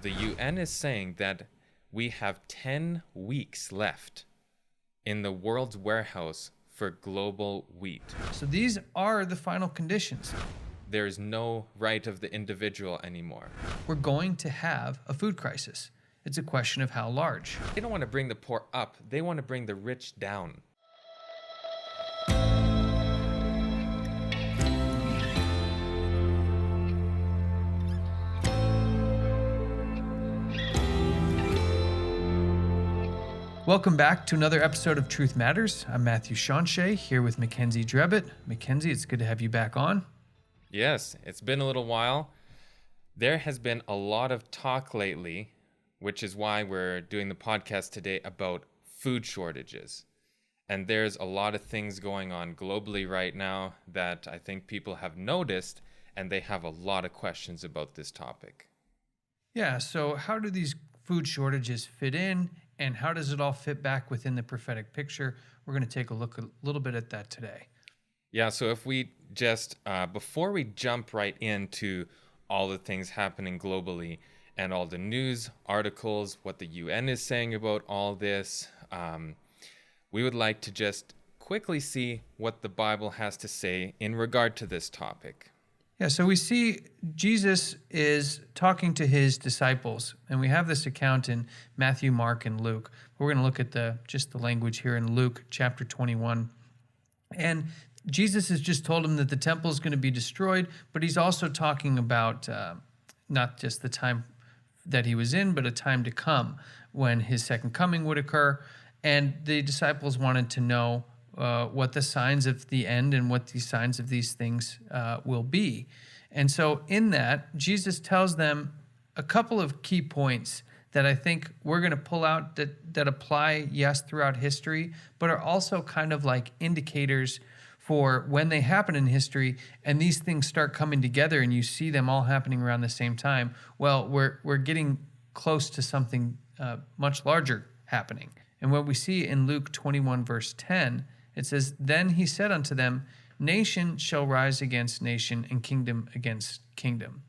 the UN is saying that we have 10 weeks left in the world's warehouse for global wheat. So these are the final conditions. There's no right of the individual anymore. We're going to have a food crisis. It's a question of how large. They don't want to bring the poor up. They want to bring the rich down. Welcome back to another episode of Truth Matters. I'm Matthew Shonshay here with Mackenzie Drebbett. Mackenzie, it's good to have you back on. Yes, it's been a little while. There has been a lot of talk lately, which is why we're doing the podcast today about food shortages. And there's a lot of things going on globally right now that I think people have noticed, and they have a lot of questions about this topic. Yeah, so how do these food shortages fit in, and how does it all fit back within the prophetic picture? We're going to take a look a little bit at that today. Yeah, so if we just, before we jump right into all the things happening globally and all the news articles, what the UN is saying about all this, we would like to just quickly see what the Bible has to say in regard to this topic. Yeah, so we see Jesus is talking to his disciples, and we have this account in Matthew, Mark, and Luke. We're going to look at just the language here in Luke chapter 21. And Jesus has just told him that the temple is going to be destroyed, but he's also talking about not just the time that he was in, but a time to come when his second coming would occur. And the disciples wanted to know what the signs of the end and what the signs of these things will be. And so in that, Jesus tells them a couple of key points that I think we're going to pull out that apply, yes, throughout history, but are also kind of like indicators for when they happen in history and these things start coming together and you see them all happening around the same time. Well, we're getting close to something much larger happening. And what we see in Luke 21, verse 10, it says, "Then he said unto them, Nation shall rise against nation, and kingdom against kingdom."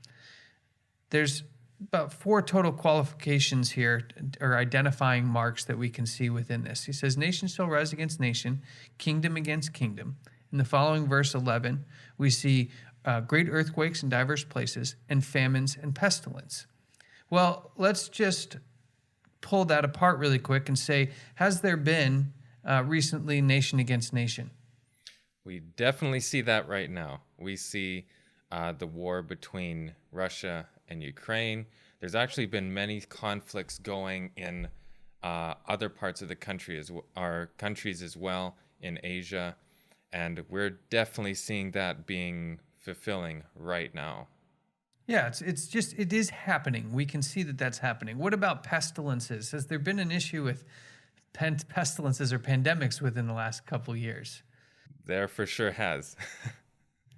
There's about 4 total qualifications here, or identifying marks that we can see within this. He says, "Nation shall rise against nation, kingdom against kingdom." In the following verse 11, we see great earthquakes in diverse places, and famines and pestilence. Well, let's just pull that apart really quick and say, has there been recently nation against nation? We definitely see that right now. We see the war between Russia and Ukraine. There's actually been many conflicts going in other parts of the country, our countries as well, in Asia. And we're definitely seeing that being fulfilling right now. Yeah, it is happening. We can see that that's happening. What about pestilences? Has there been an issue with pestilences or pandemics within the last couple of years? There for sure has.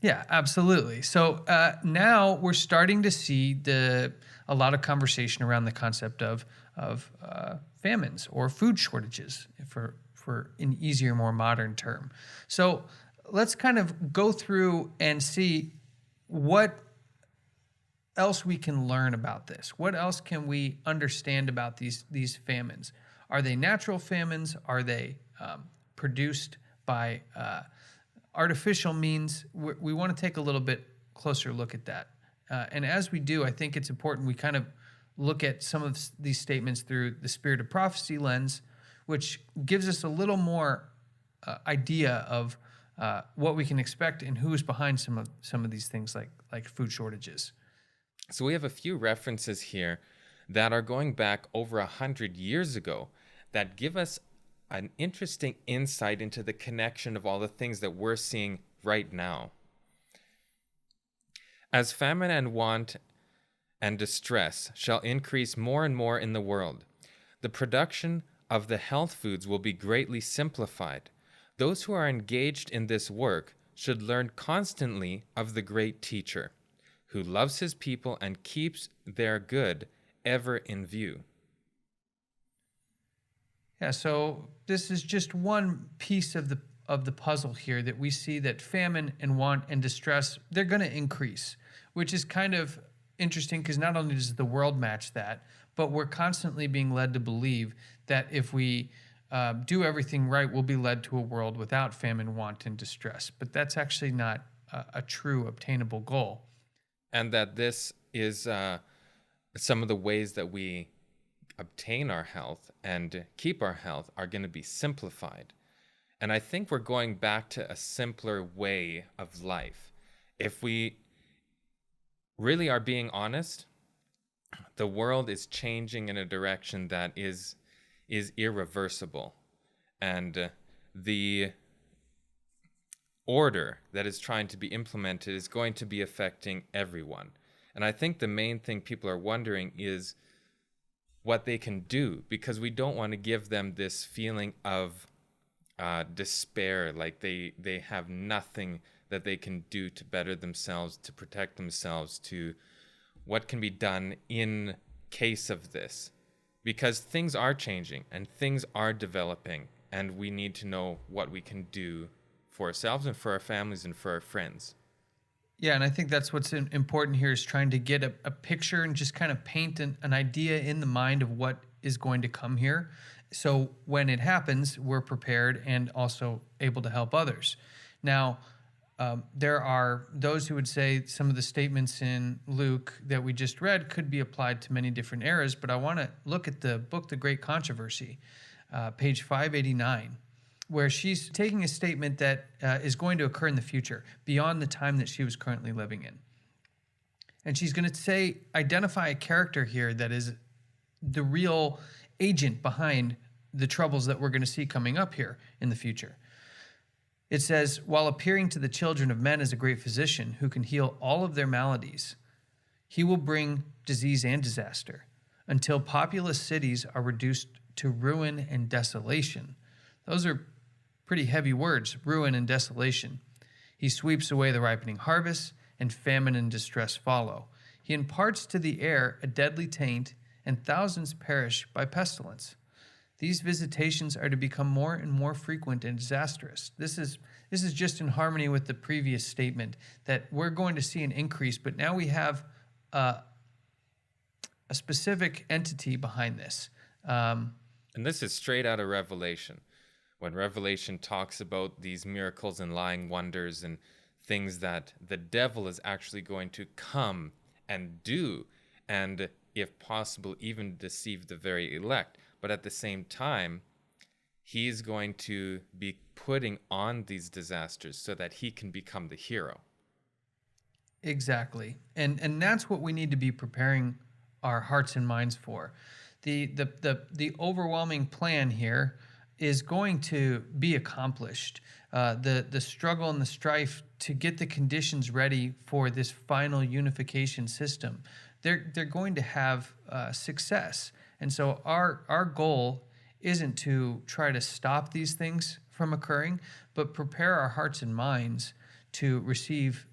Yeah, absolutely. So now we're starting to see a lot of conversation around the concept of famines or food shortages, for an easier, more modern term. So let's kind of go through and see what else we can learn about this. What else can we understand about these famines? Are they natural famines? Are they produced by artificial means? We want to take a little bit closer look at that. And as we do, I think it's important we kind of look at some of these statements through the spirit of prophecy lens, which gives us a little more idea of what we can expect and who's behind some of these things like food shortages. So we have a few references here that are going back over 100 years ago that give us an interesting insight into the connection of all the things that we're seeing right now. As famine and want and distress shall increase more and more in the world, the production of the health foods will be greatly simplified. Those who are engaged in this work should learn constantly of the great teacher, who loves his people and keeps their good ever in view. Yeah, so this is just one piece of the puzzle here that we see that famine and want and distress, they're going to increase, which is kind of interesting because not only does the world match that, but we're constantly being led to believe that if we do everything right, we'll be led to a world without famine, want, and distress. But that's actually not a true obtainable goal. And that this is some of the ways that we obtain our health and keep our health are going to be simplified. And I think we're going back to a simpler way of life. If we really are being honest, the world is changing in a direction that is irreversible. And the order that is trying to be implemented is going to be affecting everyone. And I think the main thing people are wondering is what they can do, because we don't want to give them this feeling of despair, like they have nothing that they can do to better themselves, to protect themselves, to what can be done in case of this. Because things are changing and things are developing, and we need to know what we can do for ourselves and for our families and for our friends. Yeah, and I think that's what's important here is trying to get a picture and just kind of paint an idea in the mind of what is going to come here. So when it happens, we're prepared and also able to help others. Now, there are those who would say some of the statements in Luke that we just read could be applied to many different eras, but I want to look at the book, The Great Controversy, page 589, where she's taking a statement that is going to occur in the future, beyond the time that she was currently living in. And she's going to identify a character here that is the real agent behind the troubles that we're going to see coming up here in the future. It says, while appearing to the children of men as a great physician who can heal all of their maladies, he will bring disease and disaster until populous cities are reduced to ruin and desolation. Those are pretty heavy words, ruin and desolation. He sweeps away the ripening harvest, and famine and distress follow. He imparts to the air a deadly taint, and thousands perish by pestilence. These visitations are to become more and more frequent and disastrous. This is just in harmony with the previous statement that we're going to see an increase, but now we have a specific entity behind this. And this is straight out of Revelation. When Revelation talks about these miracles and lying wonders and things that the devil is actually going to come and do, and if possible, even deceive the very elect. But at the same time, he's going to be putting on these disasters so that he can become the hero. Exactly. And that's what we need to be preparing our hearts and minds for. The overwhelming plan here is going to be accomplished. The struggle and the strife to get the conditions ready for this final unification system, they're going to have success. And so our goal isn't to try to stop these things from occurring, but prepare our hearts and minds to receive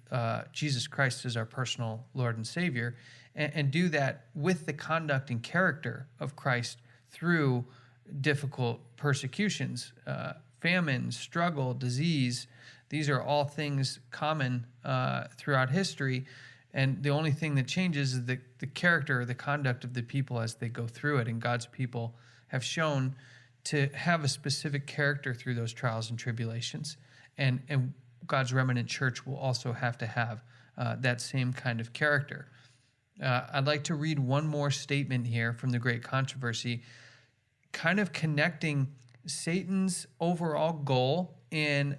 Jesus Christ as our personal Lord and Savior, and do that with the conduct and character of Christ through difficult persecutions, famine, struggle, disease. These are all things common throughout history. And the only thing that changes is the character or the conduct of the people as they go through it. And God's people have shown to have a specific character through those trials and tribulations. And God's remnant church will also have to have that same kind of character. I'd like to read one more statement here from the Great Controversy, kind of connecting Satan's overall goal in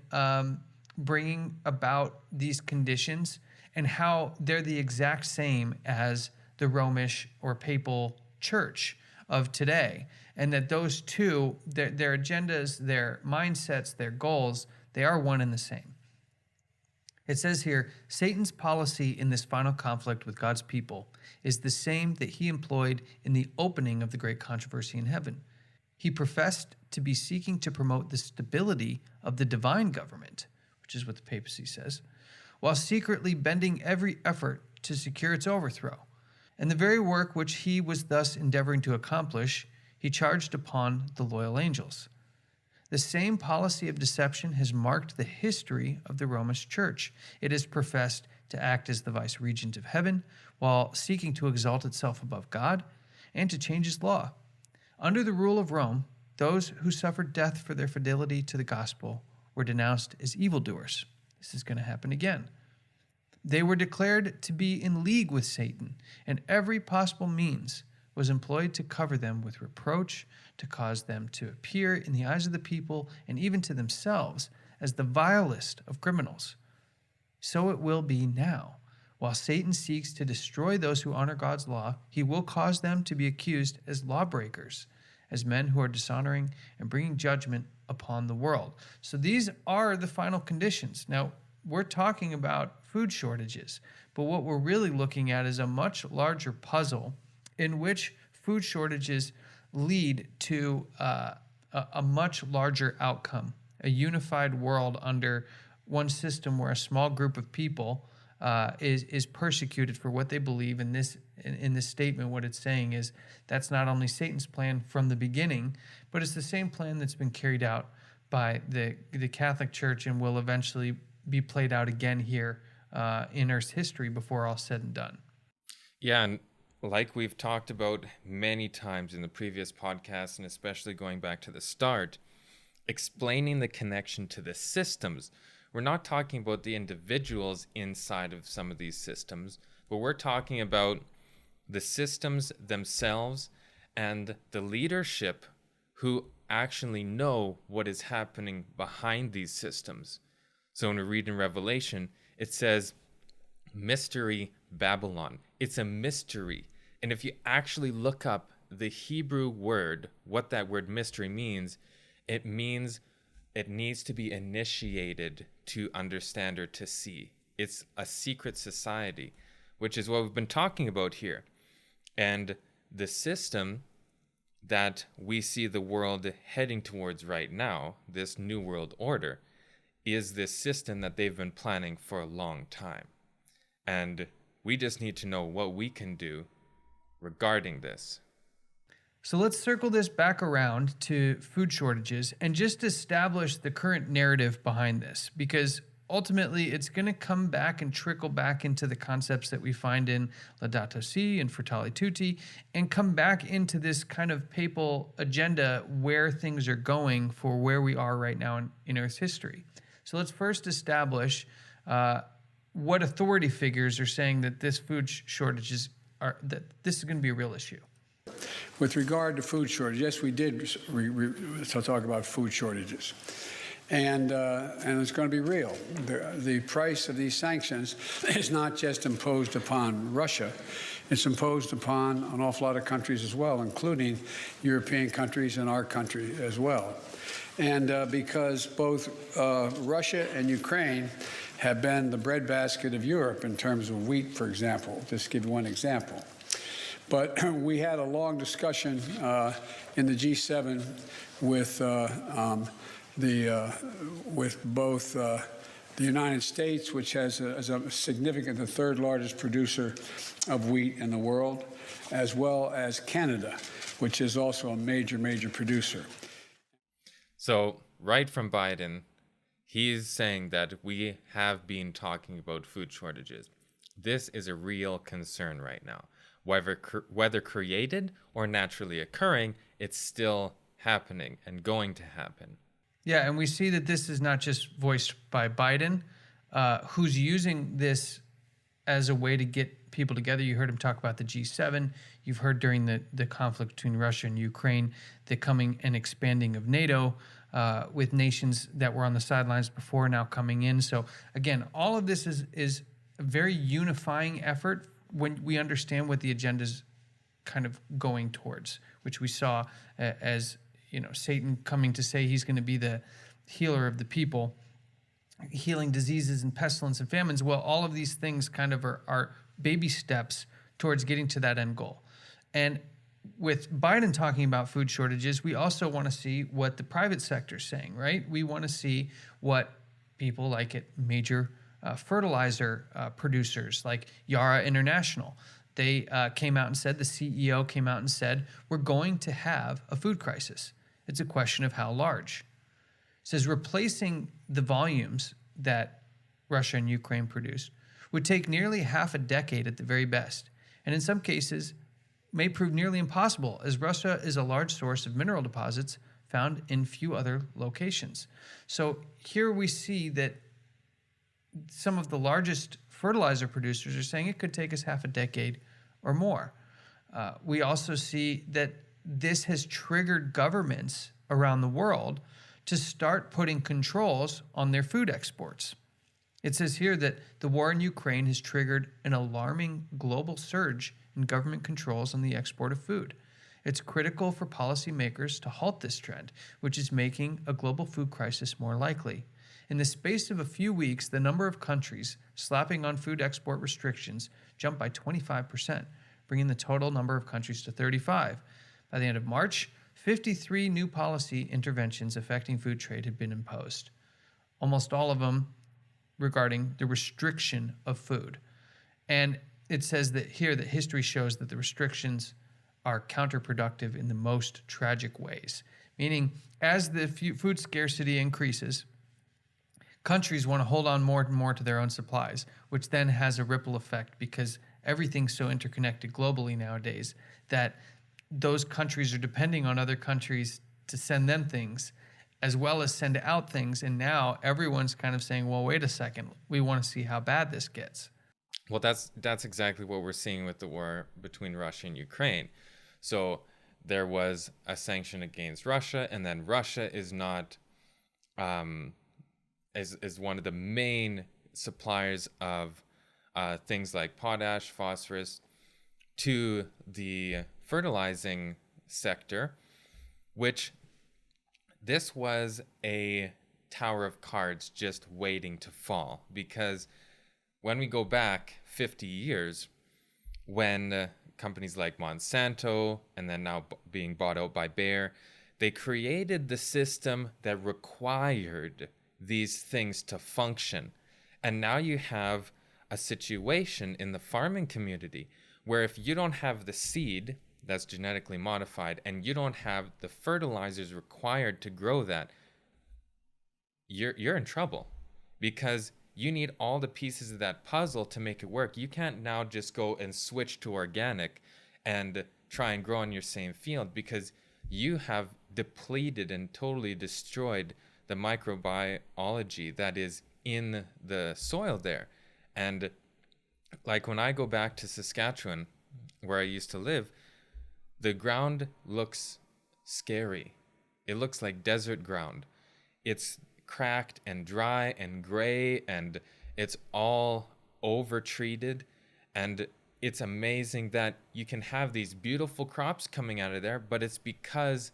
bringing about these conditions and how they're the exact same as the Romish or papal church of today. And that those two, their agendas, their mindsets, their goals, they are one and the same. It says here, Satan's policy in this final conflict with God's people is the same that he employed in the opening of the Great Controversy in heaven. He professed to be seeking to promote the stability of the divine government, which is what the papacy says, while secretly bending every effort to secure its overthrow. And the very work which he was thus endeavoring to accomplish, he charged upon the loyal angels. The same policy of deception has marked the history of the Romish Church. It has professed to act as the vice regent of heaven while seeking to exalt itself above God and to change his law. Under the rule of Rome, those who suffered death for their fidelity to the gospel were denounced as evildoers. This is going to happen again. They were declared to be in league with Satan, and every possible means was employed to cover them with reproach, to cause them to appear in the eyes of the people and even to themselves as the vilest of criminals. So it will be now. While Satan seeks to destroy those who honor God's law, he will cause them to be accused as lawbreakers, as men who are dishonoring and bringing judgment upon the world. So these are the final conditions. Now, we're talking about food shortages, but what we're really looking at is a much larger puzzle in which food shortages lead to a much larger outcome, a unified world under one system where a small group of people is persecuted for what they believe. In this statement, what it's saying is that's not only Satan's plan from the beginning, but it's the same plan that's been carried out by the Catholic Church and will eventually be played out again here in Earth's history before all said and done. Yeah, and like we've talked about many times in the previous podcast, and especially going back to the start, explaining the connection to the systems. We're not talking about the individuals inside of some of these systems, but we're talking about the systems themselves and the leadership who actually know what is happening behind these systems. So when we read in Revelation, it says, Mystery Babylon. It's a mystery. And if you actually look up the Hebrew word, what that word mystery means it needs to be initiated to understand or to see. It's a secret society, which is what we've been talking about here. And the system that we see the world heading towards right now, this new world order, is this system that they've been planning for a long time. And we just need to know what we can do regarding this. So let's circle this back around to food shortages and just establish the current narrative behind this, because ultimately it's going to come back and trickle back into the concepts that we find in Laudato Si and Fratelli Tutti and come back into this kind of papal agenda where things are going for where we are right now in Earth's history. So let's first establish what authority figures are saying that this food shortages are, that this is going to be a real issue. With regard to food shortage, yes, we did talk about food shortages. And it's going to be real. The price of these sanctions is not just imposed upon Russia. It's imposed upon an awful lot of countries as well, including European countries and our country as well. And because both Russia and Ukraine have been the breadbasket of Europe in terms of wheat, for example, just to give you one example. But we had a long discussion in the G7 with both the United States, which has a significant, the third largest producer of wheat in the world, as well as Canada, which is also a major producer. So right from Biden, he's saying that we have been talking about food shortages. This is a real concern right now. Whether created or naturally occurring, it's still happening and going to happen. Yeah, and we see that this is not just voiced by Biden, who's using this as a way to get people together. You heard him talk about the G7. You've heard during the conflict between Russia and Ukraine, the coming and expanding of NATO, with nations that were on the sidelines before now coming in. So again, all of this is a very unifying effort when we understand what the agenda's kind of going towards, which we saw as, you know, Satan coming to say he's going to be the healer of the people, healing diseases and pestilence and famines. Well, all of these things kind of are baby steps towards getting to that end goal. And with Biden talking about food shortages, we also want to see what the private sector is saying, right? We want to see what people like at major fertilizer producers like Yara International, they came out and said, the CEO came out and said, we're going to have a food crisis. It's a question of how large. It says replacing the volumes that Russia and Ukraine produce would take nearly half a decade at the very best, and in some cases may prove nearly impossible, as Russia is a large source of mineral deposits found in few other locations. So here we see that some of the largest fertilizer producers are saying it could take us half a decade or more. We also see that this has triggered governments around the world to start putting controls on their food exports. It says here that the war in Ukraine has triggered an alarming global surge in government controls on the export of food. It's critical for policymakers to halt this trend, which is making a global food crisis more likely. In the space of a few weeks, the number of countries slapping on food export restrictions jumped by 25%, bringing the total number of countries to 35. By the end of March, 53 new policy interventions affecting food trade had been imposed, almost all of them regarding the restriction of food. And it says that here that history shows that the restrictions are counterproductive in the most tragic ways, meaning as the food scarcity increases, countries want to hold on more and more to their own supplies, which then has a ripple effect because everything's so interconnected globally nowadays that those countries are depending on other countries to send them things as well as send out things. And now everyone's kind of saying, well, wait a second, we want to see how bad this gets. Well, that's exactly what we're seeing with the war between Russia and Ukraine. So there was a sanction against Russia, and then Russia is not is one of the main suppliers of things like potash, phosphorus to the fertilizing sector, which this was a tower of cards just waiting to fall. Because when we go back 50 years, when companies like Monsanto and then now being bought out by Bayer, they created the system that required these things to function. And now you have a situation in the farming community where if you don't have the seed that's genetically modified and you don't have the fertilizers required to grow that, you're in trouble, because you need all the pieces of that puzzle to make it work. You can't now just go and switch to organic and try and grow on your same field, because you have depleted and totally destroyed the microbiology that is in the soil there. And like when I go back to Saskatchewan, where I used to live, the ground looks scary. It looks like desert ground. It's cracked and dry and gray, and it's all over treated. And it's amazing that you can have these beautiful crops coming out of there, but it's because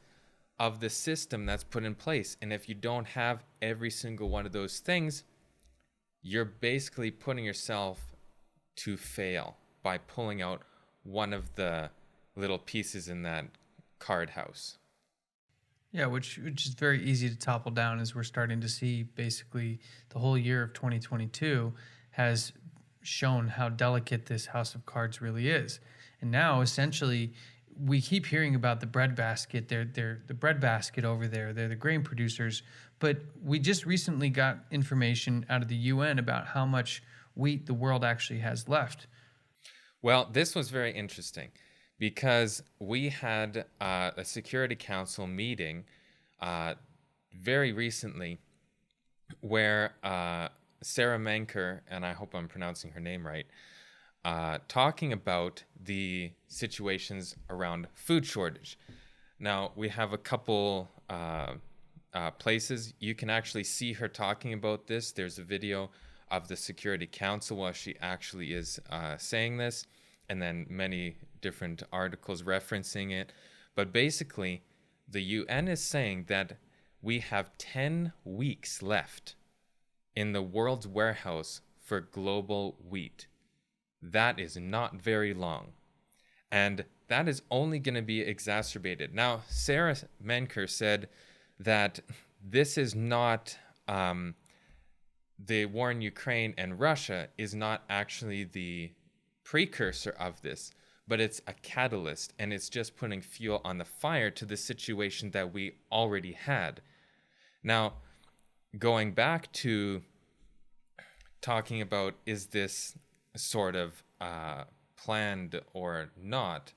of the system that's put in place. And if you don't have every single one of those things, you're basically putting yourself to fail by pulling out one of the little pieces in that card house. Yeah, which is very easy to topple down, as we're starting to see basically the whole year of 2022 has shown how delicate this house of cards really is. And now essentially we keep hearing about the breadbasket. They're the breadbasket over there. They're the grain producers. But we just recently got information out of the UN about how much wheat the world actually has left. Well, this was very interesting because we had a Security Council meeting very recently where Sarah Menker, and I hope I'm pronouncing her name right, talking about the situations around food shortage. Now, we have a couple places you can actually see her talking about this. There's a video of the Security Council while she actually is saying this, and then many different articles referencing it. But basically, the UN is saying that we have 10 weeks left in the world's warehouse for global wheat. That is not very long. And that is only going to be exacerbated. Now, Sarah Menker said that this is not, the war in Ukraine and Russia is not actually the precursor of this, but it's a catalyst, and it's just putting fuel on the fire to the situation that we already had. Now, going back to talking about, is this sort of planned or not,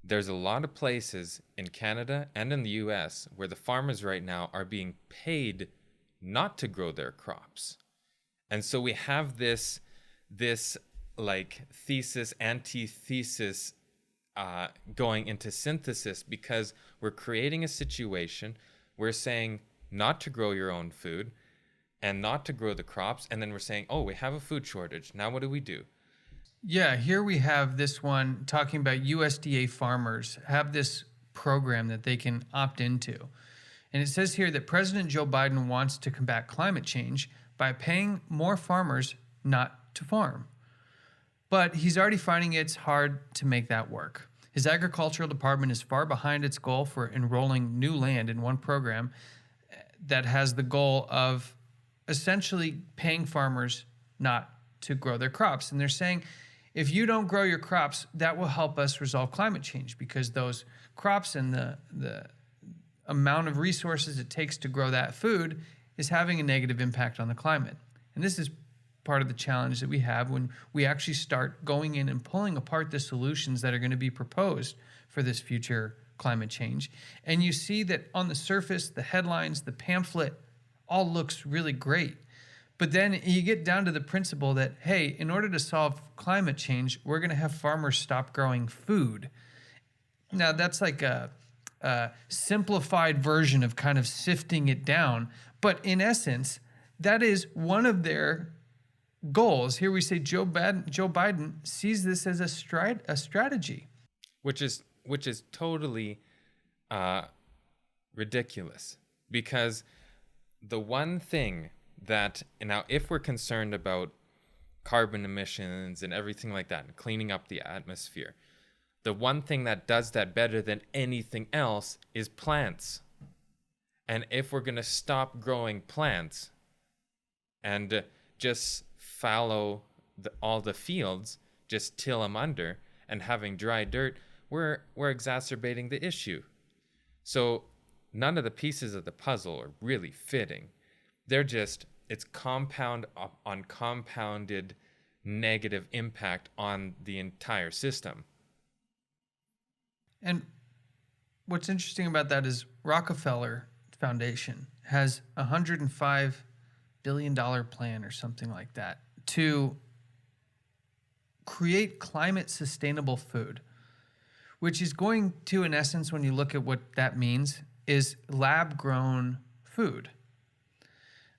there's a lot of places in Canada and in the US where the farmers right now are being paid not to grow their crops. And so we have this like thesis, antithesis going into synthesis, because we're creating a situation, we're saying not to grow your own food and not to grow the crops, and then we're saying, oh, we have a food shortage. Now what do we do? Yeah, here we have this one talking about USDA farmers have this program that they can opt into. And it says here that President Joe Biden wants to combat climate change by paying more farmers not to farm. But he's already finding it's hard to make that work. His agricultural department is far behind its goal for enrolling new land in one program that has the goal of essentially paying farmers not to grow their crops. And they're saying, if you don't grow your crops, that will help us resolve climate change, because those crops and the amount of resources it takes to grow that food is having a negative impact on the climate. And this is part of the challenge that we have when we actually start going in and pulling apart the solutions that are going to be proposed for this future climate change. And you see that on the surface, the headlines, the pamphlet, all looks really great. But then you get down to the principle that, hey, in order to solve climate change, we're going to have farmers stop growing food. Now, that's like a simplified version of kind of sifting it down. But in essence, that is one of their goals. Here we say Joe Biden sees this as a strategy. Which is totally ridiculous, because the one thing that, now, if we're concerned about carbon emissions and everything like that, and cleaning up the atmosphere, the one thing that does that better than anything else is plants. And if we're going to stop growing plants and just fallow all the fields, just till them under, and having dry dirt, we're exacerbating the issue. So none of the pieces of the puzzle are really fitting. They're just, it's compound on compounded negative impact on the entire system. And what's interesting about that is Rockefeller Foundation has a $105 billion plan or something like that to create climate sustainable food, which is going to, in essence, when you look at what that means, is lab grown food.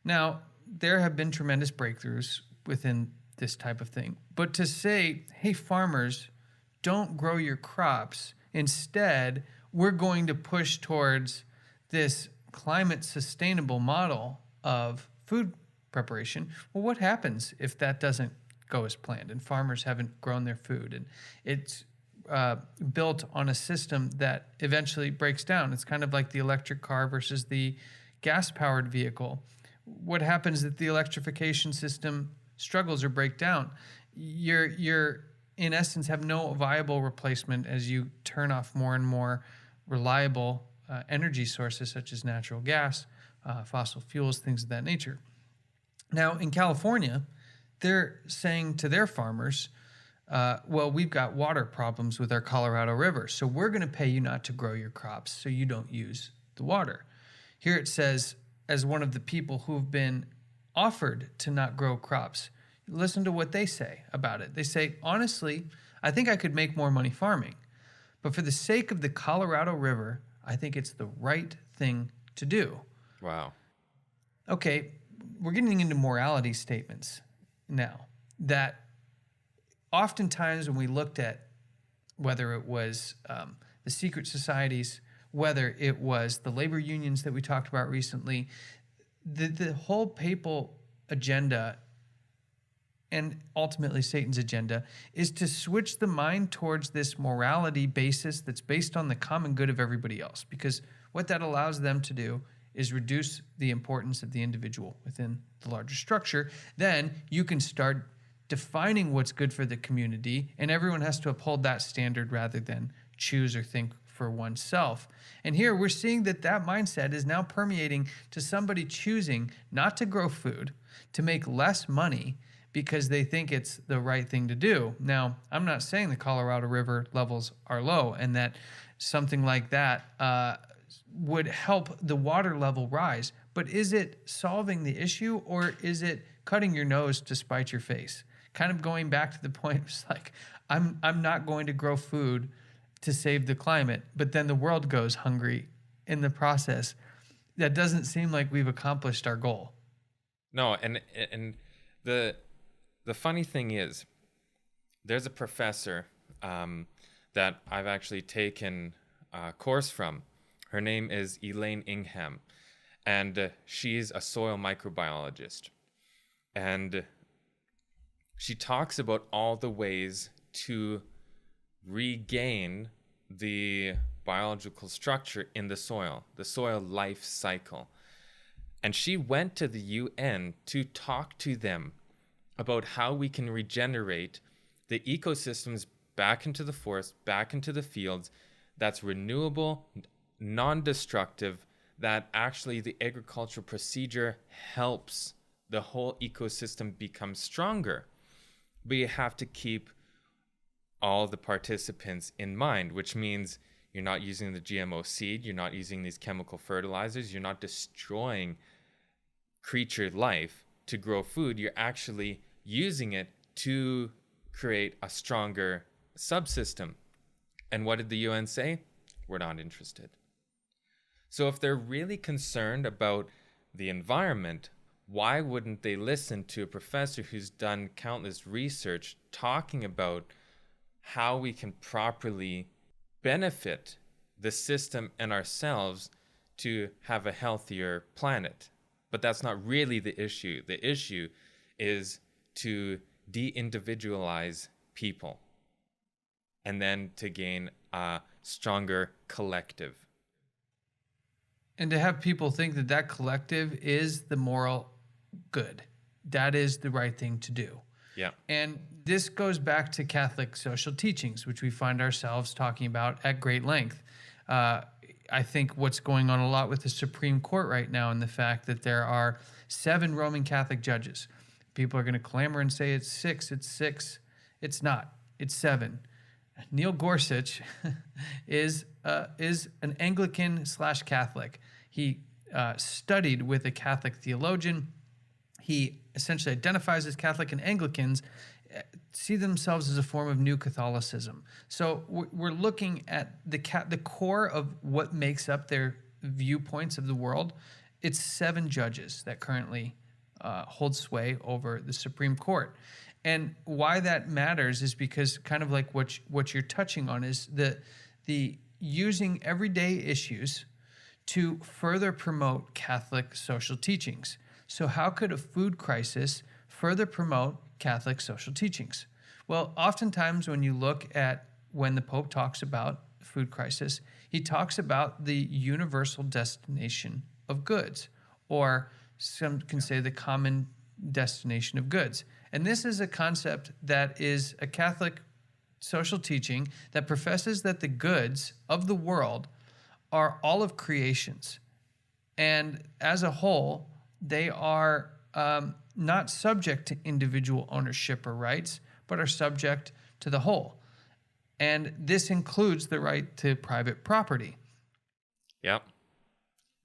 Now, there have been tremendous breakthroughs within this type of thing. But to say, hey, farmers, don't grow your crops. Instead, we're going to push towards this climate sustainable model of food preparation. Well, what happens if that doesn't go as planned and farmers haven't grown their food and it's built on a system that eventually breaks down? It's kind of like the electric car versus the gas-powered vehicle. What happens if the electrification system struggles or break down? You're in essence have no viable replacement as you turn off more and more reliable energy sources such as natural gas, fossil fuels, things of that nature. Now, in California, they're saying to their farmers, well, we've got water problems with our Colorado River, so we're going to pay you not to grow your crops so you don't use the water. Here it says, as one of the people who've been offered to not grow crops, listen to what they say about it. They say, honestly, I think I could make more money farming, but for the sake of the Colorado River, I think it's the right thing to do. Wow. Okay, we're getting into morality statements now that oftentimes when we looked at whether it was the secret societies, whether it was the labor unions that we talked about recently, the whole papal agenda and ultimately Satan's agenda is to switch the mind towards this morality basis that's based on the common good of everybody else. Because what that allows them to do is reduce the importance of the individual within the larger structure. Then you can start defining what's good for the community, and everyone has to uphold that standard rather than choose or think for oneself. And here we're seeing that mindset is now permeating to somebody choosing not to grow food, to make less money, because they think it's the right thing to do. Now, I'm not saying the Colorado River levels are low and that something like that would help the water level rise, but is it solving the issue, or is it cutting your nose to spite your face? Kind of going back to the point, it's like, I'm not going to grow food to save the climate, but then the world goes hungry in the process. That doesn't seem like we've accomplished our goal. No, and the funny thing is, there's a professor that I've actually taken a course from. Her name is Elaine Ingham, and she's a soil microbiologist. And she talks about all the ways to regain the biological structure in the soil life cycle. And she went to the UN to talk to them about how we can regenerate the ecosystems back into the forest, back into the fields, that's renewable, non-destructive, that actually the agricultural procedure helps the whole ecosystem become stronger. But you have to keep all the participants in mind, which means you're not using the GMO seed, you're not using these chemical fertilizers, you're not destroying creature life to grow food, you're actually using it to create a stronger subsystem. And what did the UN say? We're not interested. So if they're really concerned about the environment, why wouldn't they listen to a professor who's done countless research talking about how we can properly benefit the system and ourselves to have a healthier planet? But that's not really the issue. The issue is to de-individualize people and then to gain a stronger collective. And to have people think that that collective is the moral good. That is the right thing to do. Yeah. And this goes back to Catholic social teachings, which we find ourselves talking about at great length. I think what's going on a lot with the Supreme Court right now, and the fact that there are 7 Roman Catholic judges. People are going to clamor and say it's 6. It's not. It's 7. Neil Gorsuch is an Anglican/Catholic. He studied with a Catholic theologian. He essentially identifies as Catholic, and Anglicans see themselves as a form of New Catholicism. So we're looking at the core of what makes up their viewpoints of the world. It's 7 judges that currently hold sway over the Supreme Court. And why that matters is because, kind of like what you're touching on, is the using everyday issues to further promote Catholic social teachings. So how could a food crisis further promote Catholic social teachings? Well, oftentimes when you look at when the Pope talks about food crisis, he talks about the universal destination of goods, or some can say the common destination of goods. And this is a concept that is a Catholic social teaching that professes that the goods of the world are all of creations. And as a whole, they are not subject to individual ownership or rights, but are subject to the whole. And this includes the right to private property. Yep.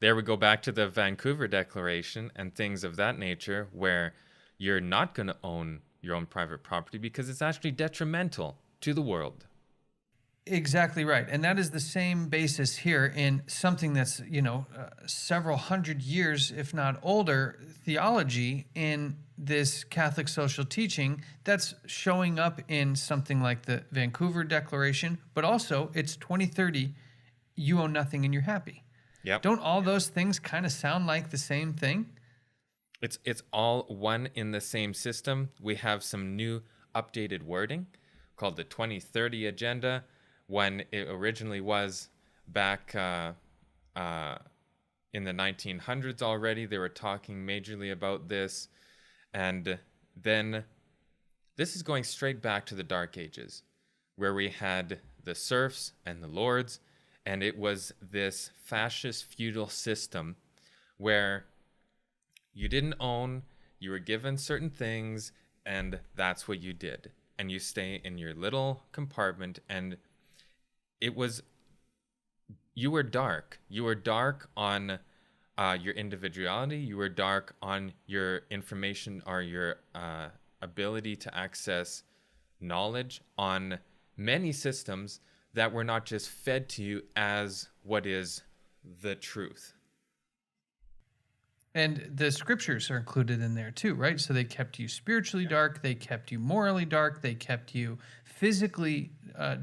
There we go back to the Vancouver Declaration and things of that nature, where you're not going to own your own private property because it's actually detrimental to the world. Exactly right. And that is the same basis here in something that's, several hundred years, if not older, theology in this Catholic social teaching that's showing up in something like the Vancouver Declaration, but also it's 2030, you own nothing and you're happy. Yep. Don't all those things kind of sound like the same thing? It's all one in the same system. We have some new updated wording called the 2030 Agenda, when it originally was back in the 1900s already. They were talking majorly about this. And then this is going straight back to the Dark Ages, where we had the serfs and the lords, and it was this fascist feudal system where you didn't own, you were given certain things, And that's what you did. And you stay in your little compartment, and it was, you were dark. You were dark on your individuality. You were dark on your information or your ability to access knowledge on many systems that were not just fed to you as what is the truth. And the scriptures are included in there too, right? So they kept you spiritually dark, they kept you morally dark, they kept you physically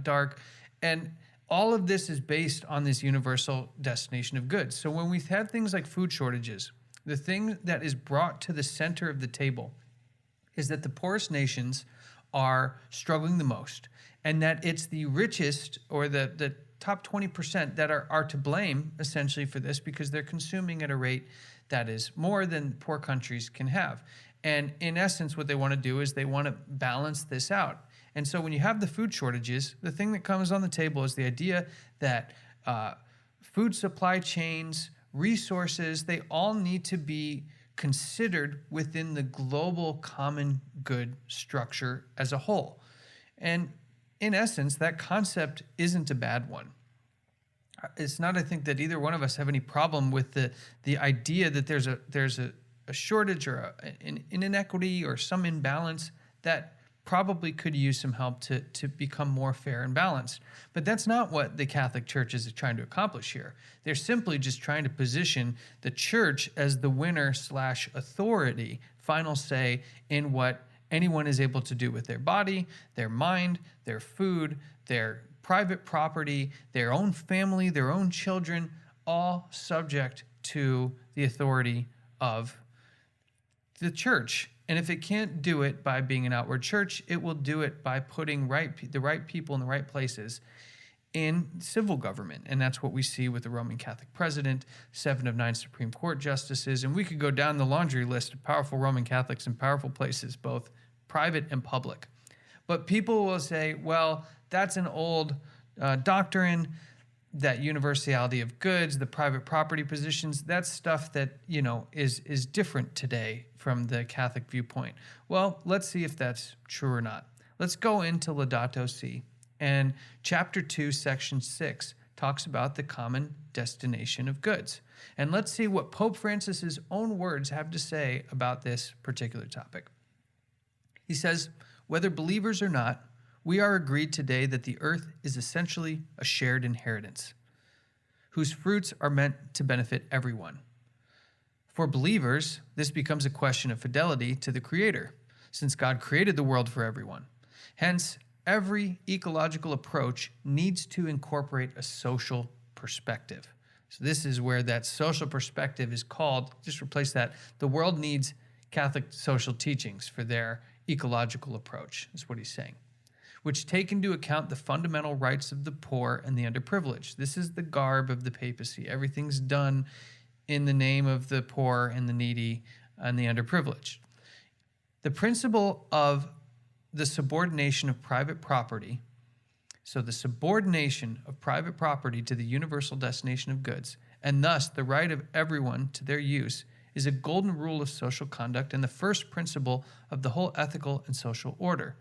dark. And all of this is based on this universal destination of goods. So when we've had things like food shortages, the thing that is brought to the center of the table is that the poorest nations are struggling the most, and that it's the richest or the top 20% that are to blame essentially for this, because they're consuming at a rate that is more than poor countries can have. And in essence, what they want to do is they want to balance this out. And so when you have the food shortages, the thing that comes on the table is the idea that food supply chains, resources, they all need to be considered within the global common good structure as a whole. And in essence, that concept isn't a bad one. It's not, I think, that either one of us have any problem with the idea that there's a shortage or an inequity or some imbalance that probably could use some help to become more fair and balanced. But that's not what the Catholic Church is trying to accomplish here. They're simply just trying to position the church as the winner/authority, final say in what anyone is able to do with their body, their mind, their food, their private property, their own family, their own children, all subject to the authority of the church. And if it can't do it by being an outward church, it will do it by putting the right people in the right places in civil government. And that's what we see with the Roman Catholic president, 7 of 9 Supreme Court justices. And we could go down the laundry list of powerful Roman Catholics in powerful places, both private and public. But people will say, well, that's an old doctrine, that universality of goods, the private property positions, that's stuff that, is different today from the Catholic viewpoint. Well, let's see if that's true or not. Let's go into Laudato Si. And chapter 2, section 6 talks about the common destination of goods. And let's see what Pope Francis's own words have to say about this particular topic. He says, whether believers or not, we are agreed today that the earth is essentially a shared inheritance, whose fruits are meant to benefit everyone. For believers, this becomes a question of fidelity to the Creator, since God created the world for everyone. Hence, every ecological approach needs to incorporate a social perspective. So this is where that social perspective is called, just replace that, the world needs Catholic social teachings for their ecological approach, is what he's saying, which take into account the fundamental rights of the poor and the underprivileged. This is the garb of the papacy. Everything's done in the name of the poor and the needy and the underprivileged. The principle of the subordination of private property, so the subordination of private property to the universal destination of goods, and thus the right of everyone to their use, is a golden rule of social conduct and the first principle of the whole ethical and social order.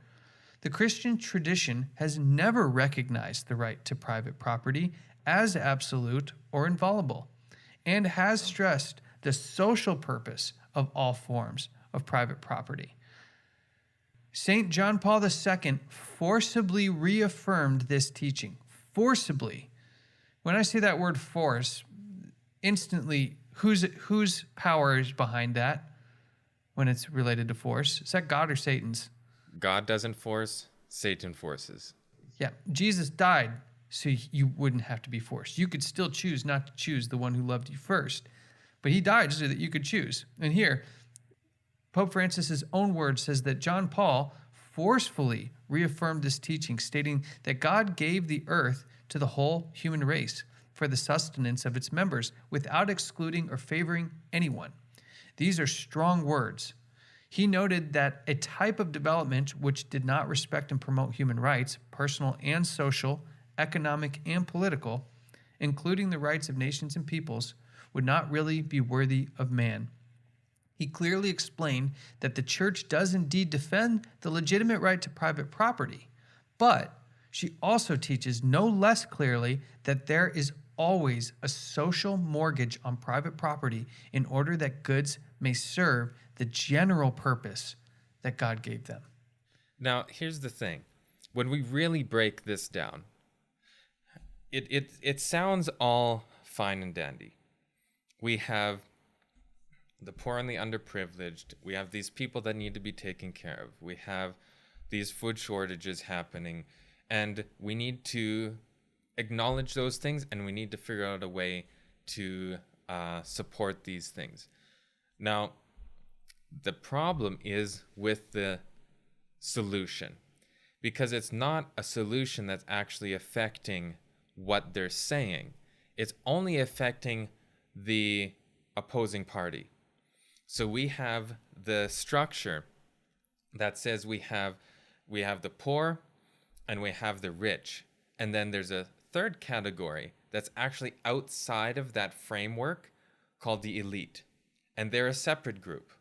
The Christian tradition has never recognized the right to private property as absolute or inviolable, and has stressed the social purpose of all forms of private property. St. John Paul II forcibly reaffirmed this teaching. Forcibly. When I say that word force, instantly, whose power is behind that when it's related to force? Is that God or Satan's? God doesn't force, Satan forces. Yeah, Jesus died so you wouldn't have to be forced. You could still choose not to choose the one who loved you first, but he died so that you could choose. And here, Pope Francis's own word says that John Paul forcefully reaffirmed this teaching, stating that God gave the earth to the whole human race for the sustenance of its members without excluding or favoring anyone. These are strong words. He noted that a type of development which did not respect and promote human rights, personal and social, economic and political, including the rights of nations and peoples, would not really be worthy of man. He clearly explained that the church does indeed defend the legitimate right to private property, but she also teaches no less clearly that there is always a social mortgage on private property in order that goods may serve the general purpose that God gave them. Now, here's the thing. When we really break this down, it sounds all fine and dandy. We have the poor and the underprivileged. We have these people that need to be taken care of. We have these food shortages happening, and we need to acknowledge those things, and we need to figure out a way to support these things. Now, the problem is with the solution, because it's not a solution that's actually affecting what they're saying. It's only affecting the opposing party. So we have the structure that says we have the poor and we have the rich. And then there's a third category that's actually outside of that framework called the elite. And they're a separate group.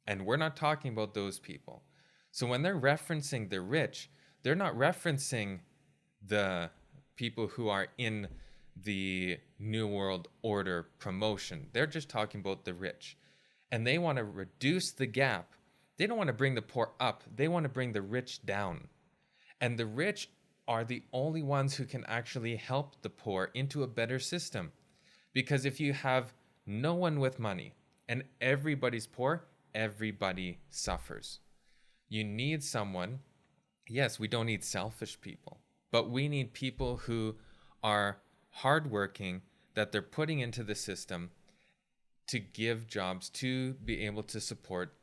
And we're not talking about those people. So when they're referencing the rich, they're not referencing the people who are in the New World Order promotion. They're just talking about the rich. And they want to reduce the gap. They don't want to bring the poor up. They want to bring the rich down. And the rich are the only ones who can actually help the poor into a better system. Because if you have no one with money and everybody's poor, everybody suffers. You need someone. Yes, we don't need selfish people, but we need people who are hardworking, that they're putting into the system to give jobs, to be able to support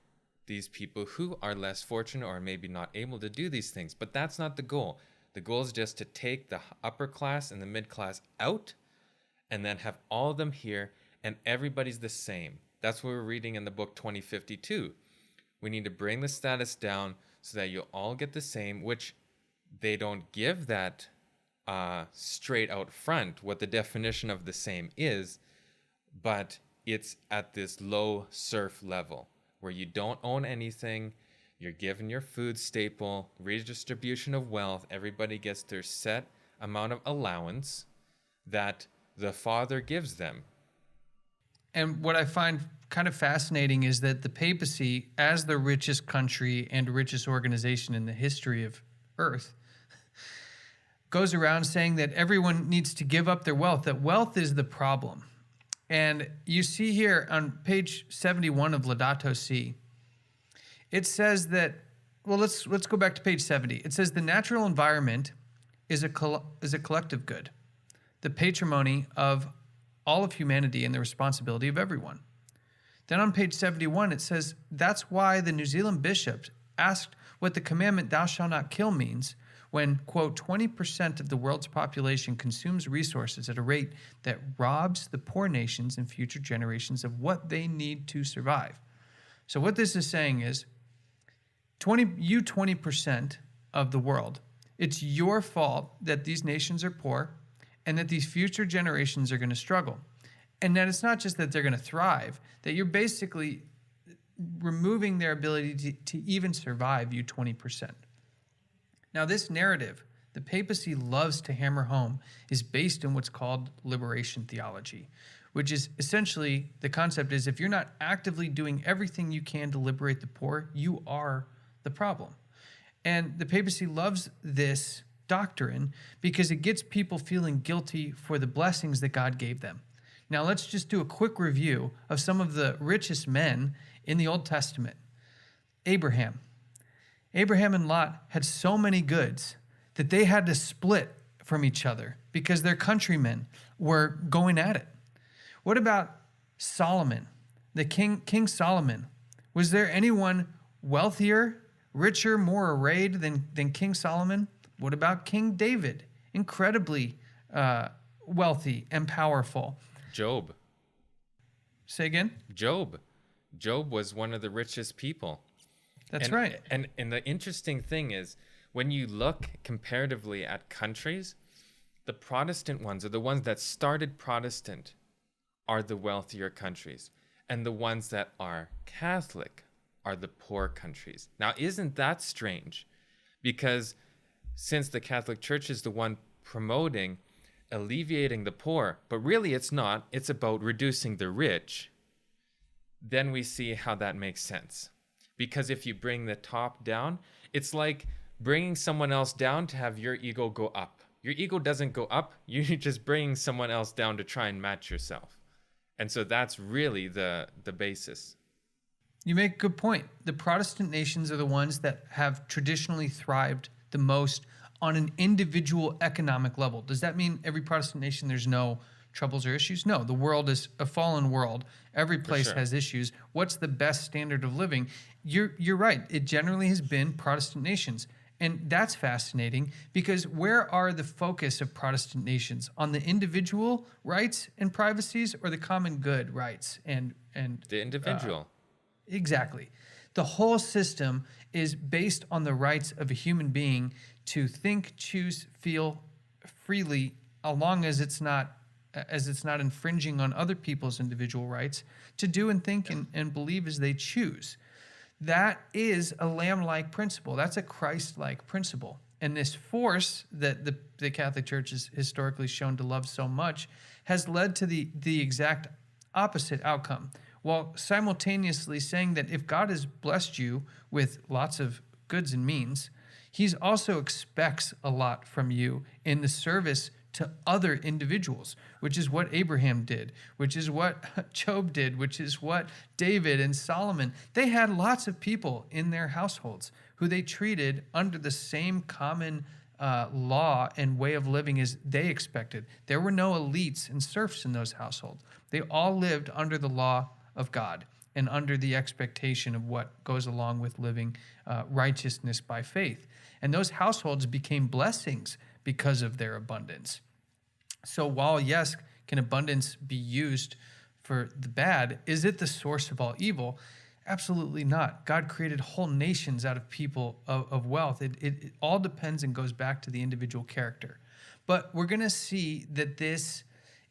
these people who are less fortunate or maybe not able to do these things. But that's not the goal. The goal is just to take the upper class and the mid class out and then have all of them here, and everybody's the same. That's what we're reading in the book 2052. We need to bring the status down so that you all get the same, which they don't give that straight out front what the definition of the same is, but it's at this low serf level where you don't own anything, you're given your food staple, redistribution of wealth, everybody gets their set amount of allowance that the Father gives them. And what I find kind of fascinating is that the papacy, as the richest country and richest organization in the history of Earth, goes around saying that everyone needs to give up their wealth, that wealth is the problem. And you see here on page 71 of Laudato Si, it says that, well, let's go back to page 70. It says the natural environment is a collective good, the patrimony of all of humanity and the responsibility of everyone. Then on page 71, it says that's why the New Zealand bishops asked what the commandment "thou shalt not kill" means when, quote, 20% of the world's population consumes resources at a rate that robs the poor nations and future generations of what they need to survive. So what this is saying is 20% of the world, it's your fault that these nations are poor and that these future generations are going to struggle. And that it's not just that they're going to thrive, that you're basically removing their ability to even survive, you 20%. Now, this narrative, the papacy loves to hammer home, is based on what's called liberation theology, which is essentially the concept is if you're not actively doing everything you can to liberate the poor, you are the problem. And the papacy loves this doctrine because it gets people feeling guilty for the blessings that God gave them. Now, let's just do a quick review of some of the richest men in the Old Testament. Abraham and Lot had so many goods that they had to split from each other because their countrymen were going at it. What about Solomon, the King Solomon? Was there anyone wealthier, richer, more arrayed than King Solomon? What about King David? Incredibly wealthy and powerful. Job. Say again? Job was one of the richest people. That's right. And the interesting thing is, when you look comparatively at countries, the Protestant ones, or the ones that started Protestant, are the wealthier countries. and the ones that are Catholic are the poor countries. Now, isn't that strange? Because since the Catholic Church is the one promoting alleviating the poor, but really it's not, it's about reducing the rich, then we see how that makes sense. Because if you bring the top down, it's like bringing someone else down to have your ego go up. Your ego doesn't go up, you're just bringing someone else down to try and match yourself. And so that's really the basis. You make a good point. The Protestant nations are the ones that have traditionally thrived the most on an individual economic level. Does that mean every Protestant nation there's no troubles or issues? No, the world is a fallen world. Every place sure. has issues. What's the best standard of living? You're right. It generally has been Protestant nations. And that's fascinating because where are the focus of Protestant nations? On the individual rights and privacies or the common good rights and The individual. Exactly. The whole system is based on the rights of a human being to think, choose, feel freely, as long as it's not infringing on other people's individual rights to do and think and believe as they choose. That is a lamb-like principle. That's a Christ-like principle. And this force that the Catholic Church is historically shown to love so much has led to the exact opposite outcome, while simultaneously saying that if God has blessed you with lots of goods and means, He's also expects a lot from you in the service to other individuals, which is what Abraham did, which is what Job did, which is what David and Solomon, they had lots of people in their households who they treated under the same common law and way of living as they expected. There were no elites and serfs in those households. They all lived under the law of God and under the expectation of what goes along with living righteousness by faith. And those households became blessings because of their abundance. So while, yes, can abundance be used for the bad, is it the source of all evil? Absolutely not. God created whole nations out of people of wealth. It all depends and goes back to the individual character. But we're going to see that this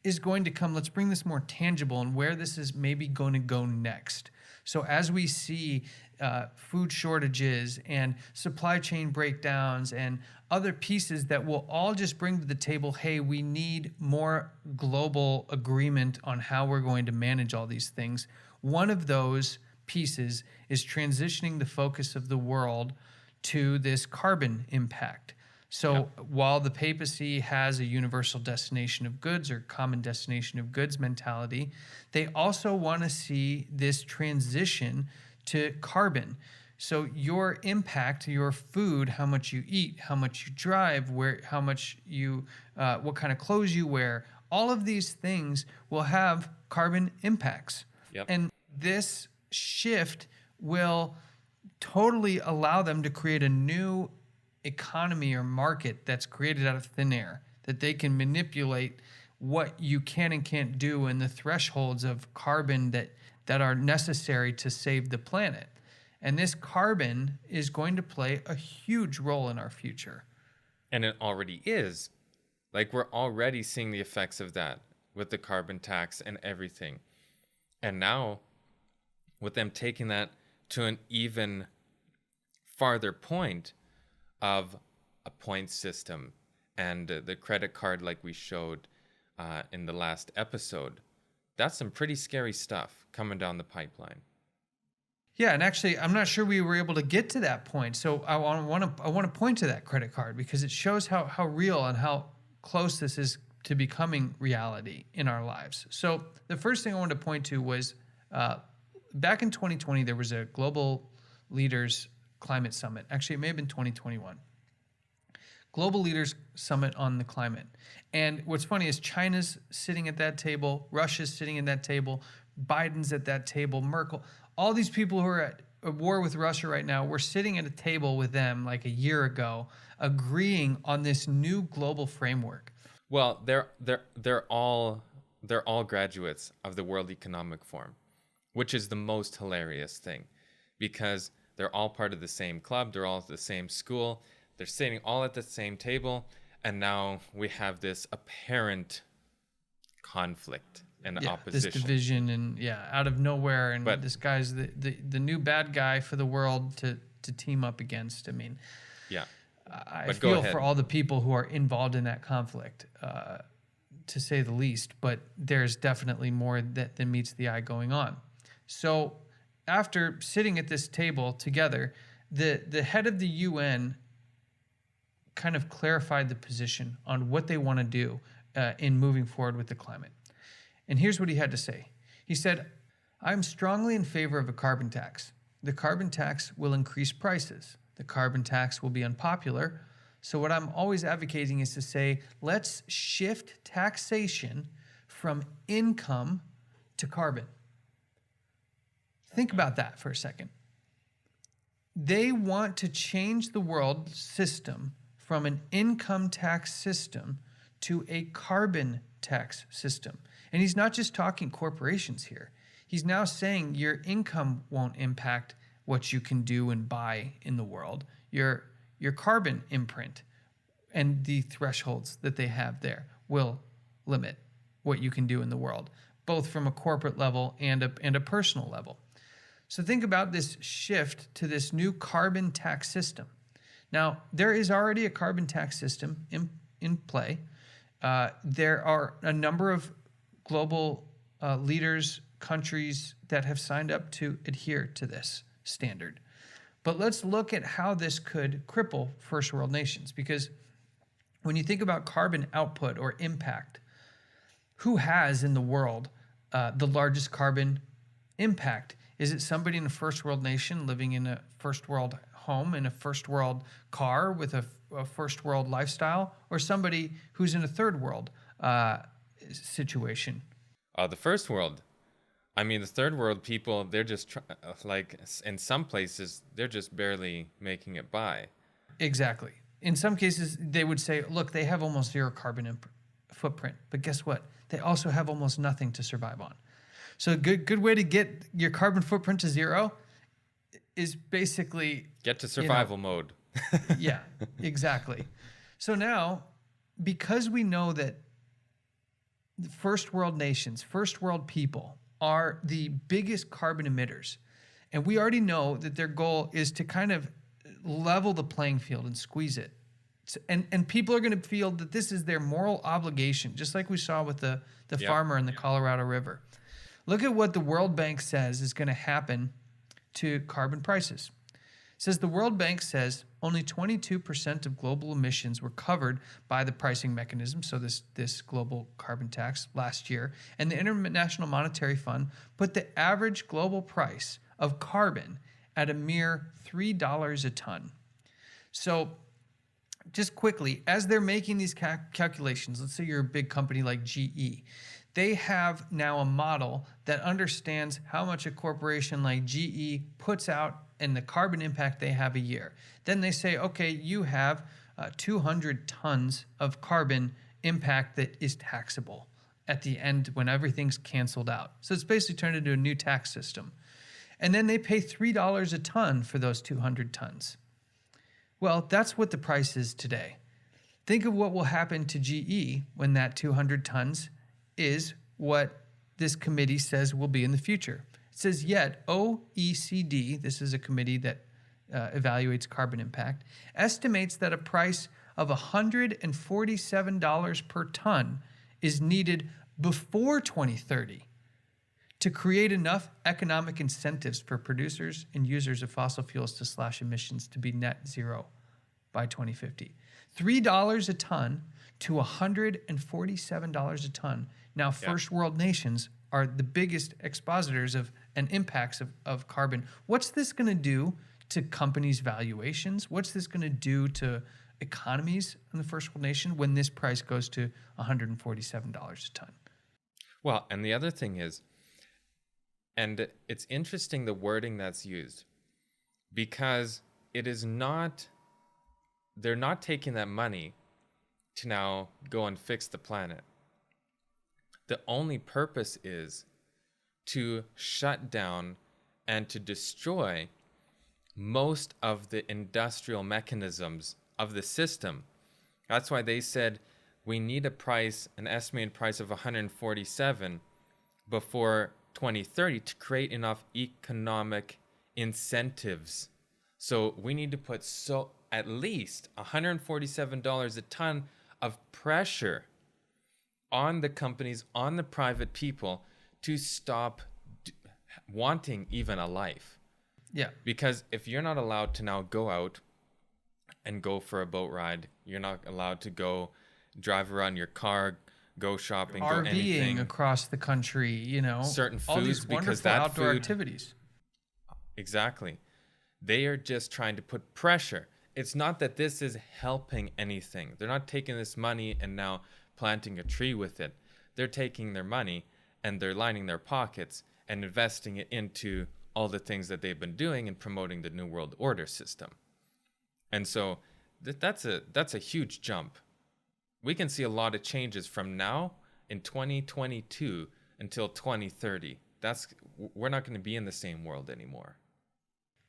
is going to come. Let's bring this more tangible and where this is maybe going to go next. So as we see food shortages and supply chain breakdowns and other pieces that will all just bring to the table, hey, we need more global agreement on how we're going to manage all these things. One of those pieces is transitioning the focus of the world to this carbon impact. So while the papacy has a universal destination of goods or common destination of goods mentality, they also want to see this transition to carbon. So your impact, your food, how much you eat, how much you drive, how much you, what kind of clothes you wear, all of these things will have carbon impacts. Yep. And this shift will totally allow them to create a new economy or market that's created out of thin air, that they can manipulate what you can and can't do and the thresholds of carbon that are necessary to save the planet. And this carbon is going to play a huge role in our future. And it already is. Like, we're already seeing the effects of that with the carbon tax and everything. And now, with them taking that to an even farther point of a point system and the credit card like we showed in the last episode, that's some pretty scary stuff coming down the pipeline. Yeah, and actually, I'm not sure we were able to get to that point. So I want to point to that credit card because it shows how real and how close this is to becoming reality in our lives. So the first thing I wanted to point to was back in 2020, there was a Global Leaders Climate Summit. Actually, it may have been 2021. Global Leaders Summit on the climate. And what's funny is China's sitting at that table, Russia's sitting at that table, Biden's at that table, Merkel, all these people who are at war with Russia right now, we're sitting at a table with them like a year ago, agreeing on this new global framework. Well, they're all graduates of the World Economic Forum, which is the most hilarious thing, because they're all part of the same club, they're all at the same school, they're sitting all at the same table, and now we have this apparent conflict and this opposition. division, and out of nowhere, and But- this guy's the new bad guy for the world to team up against. I mean, Yeah. I But go feel ahead. for all the people who are involved in that conflict, to say the least. But there's definitely more than meets the eye going on. So after sitting at this table together, the head of the UN kind of clarified the position on what they want to do in moving forward with the climate. And here's what he had to say. He said, "I'm strongly in favor of a carbon tax. The carbon tax will increase prices. The carbon tax will be unpopular. So what I'm always advocating is to say, let's shift taxation from income to carbon." Think about that for a second. They want to change the world system from an income tax system to a carbon tax system. And he's not just talking corporations here. He's now saying your income won't impact what you can do and buy in the world. Your carbon imprint and the thresholds that they have there will limit what you can do in the world, both from a corporate level and a personal level. So think about this shift to this new carbon tax system. Now, there is already a carbon tax system in play. There are a number of global leaders, countries that have signed up to adhere to this standard. But let's look at how this could cripple first world nations, because when you think about carbon output or impact, who has in the world the largest carbon impact? Is it somebody in a first world nation living in a first world home, in a first world car with a first world lifestyle, or somebody who's in a third world situation? The first world. I mean, the third world people, they're just like in some places, they're just barely making it by. Exactly. In some cases, they would say, look, they have almost zero carbon footprint. But guess what? They also have almost nothing to survive on. So a good way to get your carbon footprint to zero is basically Get to survival mode. Yeah, exactly. So now, because we know that the first world nations, first world people are the biggest carbon emitters, and we already know that their goal is to kind of level the playing field and squeeze it. And people are going to feel that this is their moral obligation, just like we saw with the farmer in the Colorado River. Look at what the World Bank says is going to happen to carbon prices. It says the World Bank says only 22% of global emissions were covered by the pricing mechanism, so this global carbon tax last year, and the International Monetary Fund put the average global price of carbon at a mere $3 a ton. So just quickly, as they're making these calculations, let's say you're a big company like GE, they have now a model that understands how much a corporation like GE puts out and the carbon impact they have a year. Then they say, okay, you have 200 tons of carbon impact that is taxable at the end when everything's canceled out. So it's basically turned into a new tax system. And then they pay $3 a ton for those 200 tons. Well, that's what the price is today. Think of what will happen to GE when that 200 tons is what this committee says will be in the future. It says, yet OECD, this is a committee that evaluates carbon impact, estimates that a price of $147 per ton is needed before 2030 to create enough economic incentives for producers and users of fossil fuels to slash emissions to be net zero by 2050. $3 a ton to $147 a ton. Now, first world nations are the biggest expositors of and impacts of carbon. What's this going to do to companies' valuations? What's this going to do to economies in the first world nation when this price goes to $147 a ton? Well, and the other thing is, and it's interesting the wording that's used, because it is not, they're not taking that money to now go and fix the planet. The only purpose is to shut down and to destroy most of the industrial mechanisms of the system. That's why they said we need a price, an estimated price of 147, before 2030 to create enough economic incentives. So we need to put at least $147 a ton of pressure on the companies, on the private people to stop wanting even a life. Yeah. Because if you're not allowed to now go out and go for a boat ride, you're not allowed to go drive around your car, go shopping, go RVing anything. across the country, you know, Certain all these foods, because wonderful that outdoor food, activities. exactly. They are just trying to put pressure. It's not that this is helping anything. They're not taking this money and now planting a tree with it. They're taking their money and they're lining their pockets and investing it into all the things that they've been doing and promoting the New World Order system. And so that's a huge jump. We can see a lot of changes from now in 2022 until 2030. We're not going to be in the same world anymore.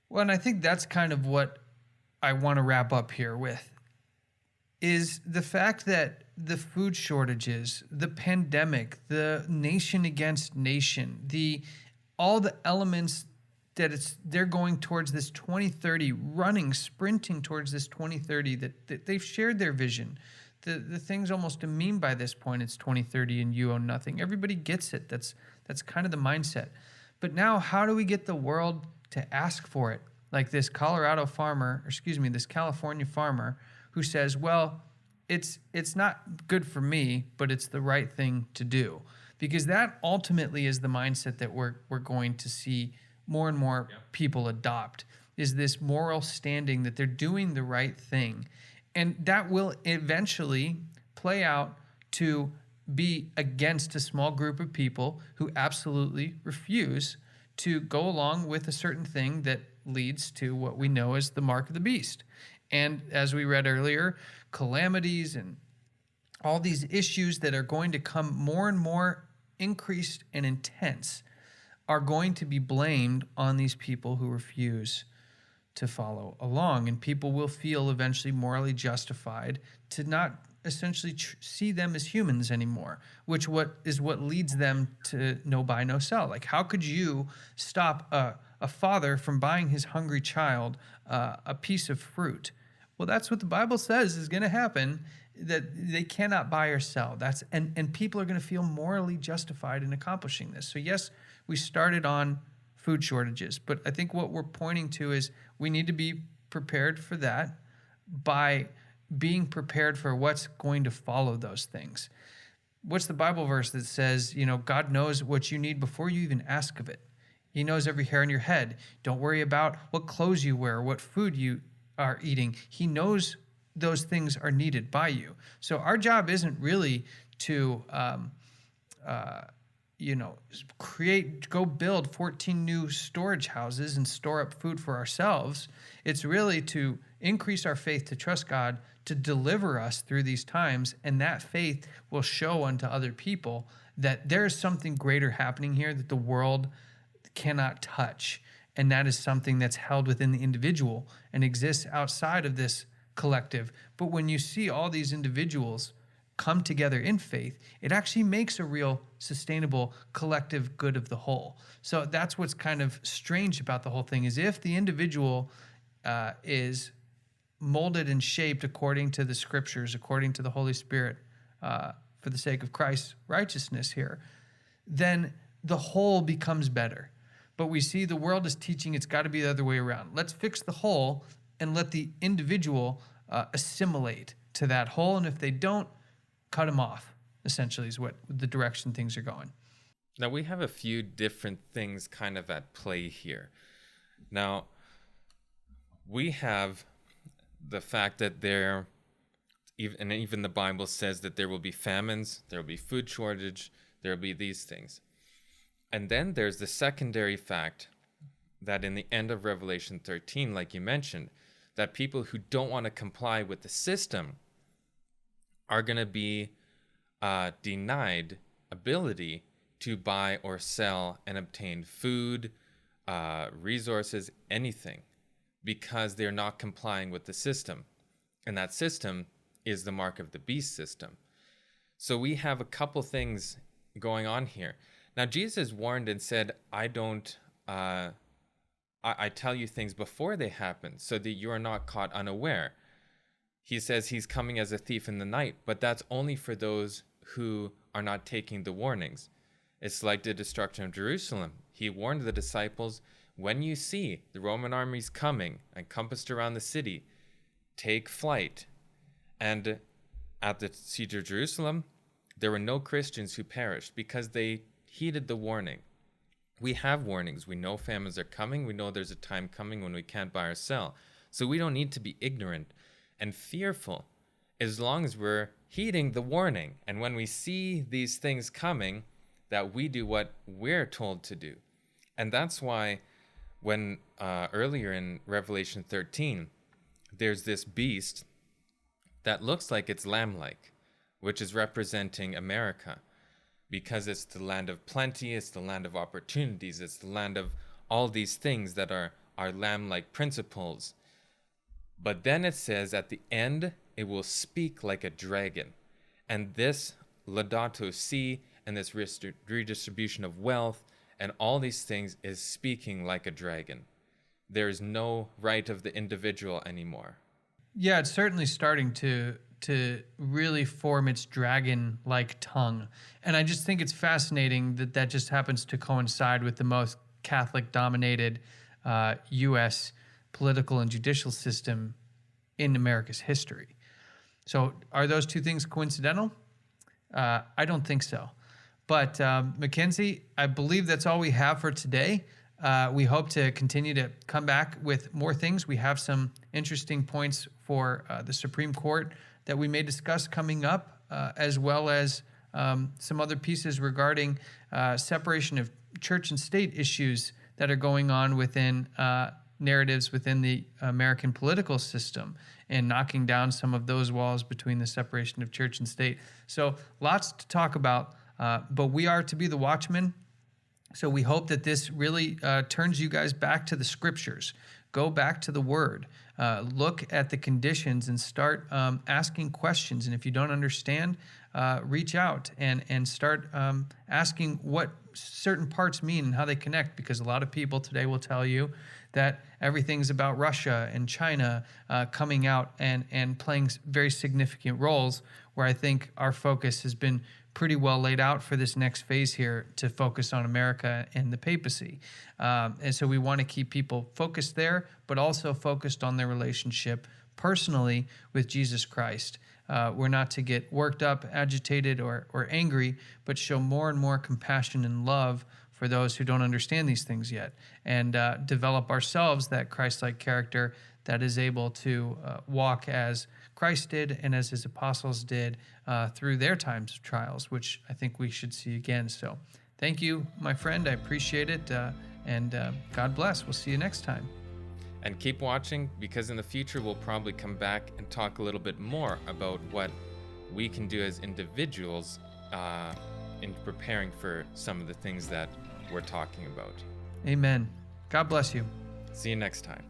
Well, and I think that's kind of what I want to wrap up here with, is the fact that the food shortages, the pandemic, the nation against nation, all the elements that they're going towards this 2030, sprinting towards this 2030, that they've shared their vision. The thing's almost a meme by this point. It's 2030 and you own nothing. Everybody gets it. That's kind of the mindset. But now, how do we get the world to ask for it? Like this this California farmer who says, well, it's not good for me, but it's the right thing to do. Because that ultimately is the mindset that we're going to see more and more people adopt, is this moral standing that they're doing the right thing. And that will eventually play out to be against a small group of people who absolutely refuse to go along with a certain thing that leads to what we know as the mark of the beast. And as we read earlier, calamities and all these issues that are going to come more and more increased and intense are going to be blamed on these people who refuse to follow along. And people will feel eventually morally justified to not essentially see them as humans anymore, which is what leads them to no buy, no sell. Like, how could you stop a father from buying his hungry child a piece of fruit? Well, that's what the Bible says is going to happen, that they cannot buy or sell. And people are going to feel morally justified in accomplishing this. So yes, we started on food shortages, but I think what we're pointing to is we need to be prepared for that by being prepared for what's going to follow those things. What's the Bible verse that says, God knows what you need before you even ask of it? He knows every hair on your head. Don't worry about what clothes you wear, what food you are eating. He knows those things are needed by you. So our job isn't really to, go build 14 new storage houses and store up food for ourselves. It's really to increase our faith, to trust God to deliver us through these times. And that faith will show unto other people that there is something greater happening here that the world cannot touch. And that is something that's held within the individual and exists outside of this collective. But when you see all these individuals come together in faith, it actually makes a real sustainable collective good of the whole. So that's what's kind of strange about the whole thing, is if the individual is molded and shaped according to the scriptures, according to the Holy Spirit, for the sake of Christ's righteousness here, then the whole becomes better. But we see the world is teaching it's got to be the other way around. Let's fix the whole and let the individual assimilate to that whole. And if they don't, cut them off, essentially, is what the direction things are going. Now, we have a few different things kind of at play here. Now, we have the fact that even the Bible says that there will be famines, there will be food shortage, there will be these things. And then there's the secondary fact that in the end of Revelation 13, like you mentioned, that people who don't want to comply with the system are going to be denied ability to buy or sell and obtain food, resources, anything, because they're not complying with the system. And that system is the mark of the beast system. So we have a couple things going on here. Now, Jesus warned and said, I tell you things before they happen so that you are not caught unaware. He says he's coming as a thief in the night, but that's only for those who are not taking the warnings. It's like the destruction of Jerusalem. He warned the disciples, when you see the Roman armies coming and compassed around the city, take flight. And at the siege of Jerusalem, there were no Christians who perished because they heeded the warning. We have warnings. We know famines are coming. We know there's a time coming when we can't buy or sell. So we don't need to be ignorant and fearful as long as we're heeding the warning. And when we see these things coming, that we do what we're told to do. And that's why when earlier in Revelation 13, there's this beast that looks like it's lamb-like, which is representing America, because it's the land of plenty, it's the land of opportunities, it's the land of all these things that are lamb-like principles. But then it says at the end, it will speak like a dragon. And this Laudato Si and this redistribution of wealth and all these things is speaking like a dragon. There is no right of the individual anymore. Yeah, it's certainly starting to really form its dragon-like tongue. And I just think it's fascinating that that just happens to coincide with the most Catholic-dominated U.S. political and judicial system in America's history. So are those two things coincidental? I don't think so. But Mackenzie, I believe that's all we have for today. We hope to continue to come back with more things. We have some interesting points for the Supreme Court that we may discuss coming up, as well as some other pieces regarding separation of church and state issues that are going on within narratives within the American political system and knocking down some of those walls between the separation of church and state. So lots to talk about, but we are to be the watchmen. So we hope that this really turns you guys back to the scriptures. Go back to the word. Look at the conditions and start asking questions. And if you don't understand, reach out and start asking what certain parts mean and how they connect, because a lot of people today will tell you that everything's about Russia and China coming out and playing very significant roles, where I think our focus has been pretty well laid out for this next phase here to focus on America and the papacy. And so we want to keep people focused there, but also focused on their relationship personally with Jesus Christ. We're not to get worked up, agitated, or angry, but show more and more compassion and love for those who don't understand these things yet, and develop ourselves that Christ-like character that is able to walk as Christ did and as his apostles did through their times of trials, which I think we should see again. So thank you, my friend. I appreciate it. And God bless. We'll see you next time. And keep watching, because in the future we'll probably come back and talk a little bit more about what we can do as individuals in preparing for some of the things that we're talking about. Amen. God bless you. See you next time.